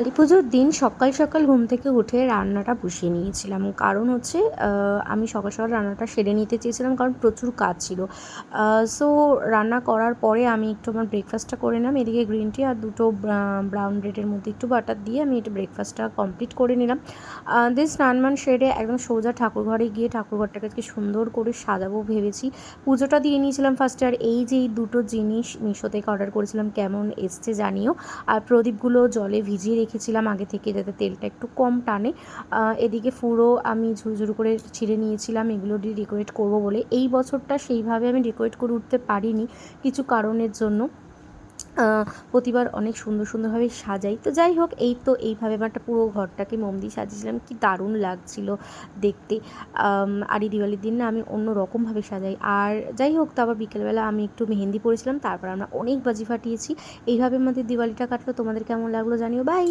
কালী পুজোর দিন সকাল সকাল ঘুম থেকে উঠে রান্নাটা বসিয়ে নিয়েছিলাম। কারণ হচ্ছে আমি সকাল সকাল রান্নাটা সেরে নিতে চেয়েছিলাম, কারণ প্রচুর কাজ ছিল। সো রান্না করার পরে আমি একটু আমার ব্রেকফাস্টটা করে নিলাম। এদিকে গ্রিন টি আর দুটো ব্রাউন ব্রেডের মধ্যে একটু বাটার দিয়ে আমি একটু ব্রেকফাস্টটা কমপ্লিট করে নিলাম। দিয়ে স্নান মান সেরে একদম সোজা ঠাকুরঘরে গিয়ে ঠাকুরঘরটাকে আজকে সুন্দর করে সাজাবো ভেবেছি। পুজোটা দিয়ে নিয়েছিলাম ফার্স্টে। আর এই যে এই দুটো জিনিস মিশো থেকে অর্ডার করেছিলাম, কেমন এসছে জানিও। আর প্রদীপগুলো জলে ভিজিয়ে রেখেছিলাম আগে থেকে, যাতে তেলটা একটু কম টানে। এদিকে ফুলও আমি ঝুরঝুর করে ছিঁড়ে নিয়েছিলাম এগুলো দিয়ে ডেকোরেট করব বলে। এই বছরটা সেইভাবে আমি ডেকোরেট করে উঠতে পারিনি কিছু কারণের জন্য। প্রতিবার অনেক সুন্দর সুন্দরভাবে সাজাই, তো যাই হোক, এই তো এইভাবে আমার একটা পুরো ঘরটাকে মোম দিয়ে সাজিয়েছিলাম, কি দারুণ লাগছিল দেখতে। আর এই দিওয়ালির দিন না আমি অন্য রকমভাবে সাজাই। আর যাই হোক, তো আবার বিকেলবেলা আমি একটু মেহেন্দি পরেছিলাম, তারপর আমরা অনেক বাজি ফাটিয়েছি। এইভাবে আমাদের দিওয়ালিটা কাটলো। তোমাদের কেমন লাগলো জানিও। বাই।